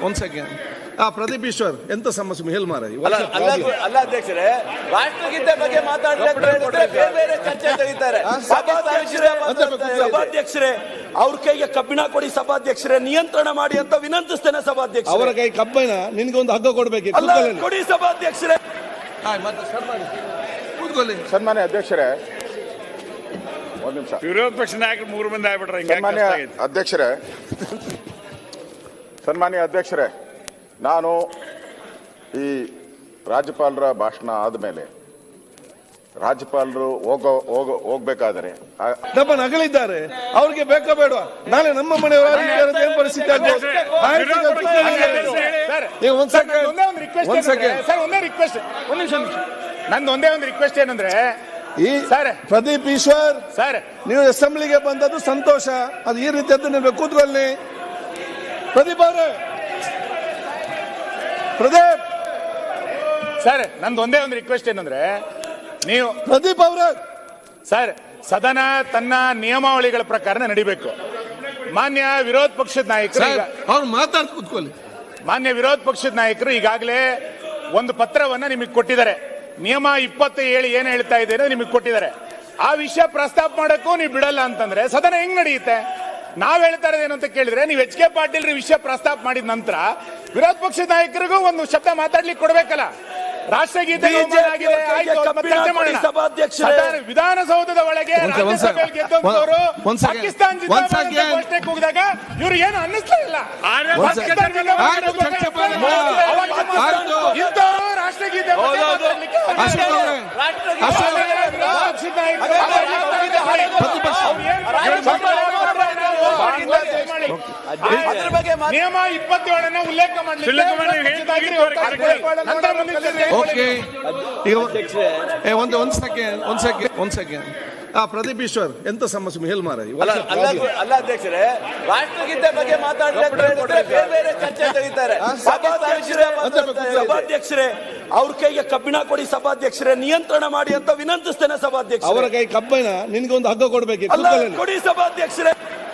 ಒಂದ್ ಸೆಕೆಂಡ್ ಪ್ರದೀಪ್ ಈಶ್ವರ್ ಎಂತ ಸಮಸ್ಯೆ ಹೇಳಿ ಮಾರ ಅಲ್ಲ ಅಧ್ಯಕ್ಷರೇ, ರಾಷ್ಟ್ರಗೀತೆ ಬಗ್ಗೆ ಮಾತಾಡಿದ್ರೆ ಬೇರೆ ಚರ್ಚೆ ತೆಗಿತಾರೆ. ಸಭಾಧ್ಯಕ್ಷರೇ, ಅವ್ರ ಕೈಗೆ ಕಬ್ಬಿಣ ಕೊಡಿ ಸಭಾಧ್ಯಕ್ಷರೇ, ನಿಯಂತ್ರಣ ಮಾಡಿ ಅಂತ ವಿನಂತಿಸ್ತೇನೆ ಸಭಾಧ್ಯಕ್ಷ. ಅವರ ಕೈ ಕಬ್ಬಿಣ, ನಿನ್ಗೆ ಒಂದು ಹಗ್ಗ ಕೊಡ್ಬೇಕು ಕೊಡಿ ಸಭಾಧ್ಯಕ್ಷರೇ. ಸನ್ಮಾನ್ಯ ಅಧ್ಯಕ್ಷರೇ, ಒಂದು ನಿಮಿಷ. ವಿರೋಧ ಪಕ್ಷ ನಾಯಕರು 3 ಮಂದಿ ಆಗ್ಬಿಟ್ರೆ ಸನ್ಮಾನ್ಯ ಅಧ್ಯಕ್ಷರೇ, ನಾನು ಈ ರಾಜ್ಯಪಾಲರ ಭಾಷಣ ಆದಮೇಲೆ ರಾಜ್ಯಪಾಲರು ಹೋಗ್ಬೇಕಾದ್ರೆ ನಗಲಿದ್ದಾರೆ, ಅವ್ರಿಗೆ ಬೇಕಾ ಬೇಡ? ನಾಳೆ ನಮ್ಮ ಮನೆಯವರ ಏನ್ ಪರಿಸ್ಥಿತಿ ನಂದು ಒಂದೇ ಒಂದು ರಿಕ್ವೆಸ್ಟ್ ಏನಂದ್ರೆ, ಪ್ರದೀಪ್ ಈಶ್ವರ್ ಸರ್, ನೀವು ಅಸೆಂಬ್ಲಿಗೆ ಬಂದದ್ದು ಸಂತೋಷ, ಅದು ಈ ರೀತಿಯದ್ದು ನೀವು ಕೂತ್ಕೊಳ್ಳಿ. ಪ್ರದೀಪ್ ಅವರೇ, ಪ್ರದೀಪ್ ಸರ್, ನಂದು ಒಂದೇ ಒಂದು ರಿಕ್ವೆಸ್ಟ್ ಏನಂದ್ರೆ, ನೀವು ಪ್ರದೀಪ್ ಅವರ ಸರ್, ಸದನ ತನ್ನ ನಿಯಮಾವಳಿಗಳ ಪ್ರಕಾರ ನಡಿಬೇಕು. ಮಾನ್ಯ ವಿರೋಧ ಪಕ್ಷದ ನಾಯಕರು ಅವ್ರು ಮಾತಾಡ್ ಕೂತ್ಕೊಳ್ಳಿ. ಮಾನ್ಯ ವಿರೋಧ ಪಕ್ಷದ ನಾಯಕರು ಈಗಾಗಲೇ ಒಂದು ಪತ್ರವನ್ನ ನಿಮಗೆ ಕೊಟ್ಟಿದ್ದಾರೆ. ನಿಯಮ 27 ಏನ್ ಹೇಳ್ತಾ ಇದೆ ನಿಮಗೆ ಕೊಟ್ಟಿದ್ದಾರೆ. ಆ ವಿಷಯ ಪ್ರಸ್ತಾಪ ಮಾಡಕ್ಕೂ ನೀವು ಬಿಡಲ್ಲ ಅಂತಂದ್ರೆ ಸದನ ಹೆಂಗ್ ನಡೆಯುತ್ತೆ? ನಾವ್ ಹೇಳ್ತಾ ಇರೋದು ಏನಂತ ಕೇಳಿದ್ರೆ, ನೀವು ಎಚ್ ಕೆ ಪಾಟೀಲ್ ವಿಷಯ ಪ್ರಸ್ತಾಪ ಮಾಡಿದ ನಂತರ ವಿರೋಧ ಪಕ್ಷದ ನಾಯಕರಿಗೂ ಒಂದು ಶಬ್ದ ಮಾತಾಡ್ಲಿಕ್ಕೆ ಕೊಡ್ಬೇಕಲ್ಲ. ರಾಷ್ಟ್ರಗೀತೆ ವಿಧಾನಸೌಧದ ಒಳಗೆ ಗೆದ್ದವರು ಪಾಕಿಸ್ತಾನ ಘೋಷಣೆ ಕೂಗಿದಾಗ ಇವ್ರು ಏನು ಅನ್ನಿಸ್ತಾ ಇಲ್ಲ. ಇಂಥವರು ರಾಷ್ಟ್ರಗೀತೆ ನಿಯಮ 27 ಉಲ್ಲೇಖ ಒಂದ್ ಸೆಕೆಂಡ್ ಪ್ರದೀಪ್ ಈಶ್ವರ್ ಎಂತ ಸಮಸ್ಯೆ ಹೇಳಿ ಮಾರ ಅಲ್ಲ ಅಧ್ಯಕ್ಷರೇ, ರಾಷ್ಟ್ರಗೀತೆ ಬಗ್ಗೆ ಮಾತಾಡಿದ್ರೆ ಬೇರೆ ಚರ್ಚೆ ತೆಗಿತಾರೆ. ಸಭಾಧ್ಯಕ್ಷರೇ, ಅವ್ರ ಕೈಗೆ ಕಬ್ಬಿಣ ಕೊಡಿ ಸಭಾಧ್ಯಕ್ಷರೇ, ನಿಯಂತ್ರಣ ಮಾಡಿ ಅಂತ ವಿನಂತಿಸ್ತೇನೆ ಸಭಾಧ್ಯಕ್ಷ. ಅವರ ಕೈ ಕಬ್ಬಿಣ, ನಿನ್ಗೆ ಒಂದು ಹಗ್ಗ ಕೊಡ್ಬೇಕು ಕೊಡಿ ಸಭಾಧ್ಯಕ್ಷರೇ.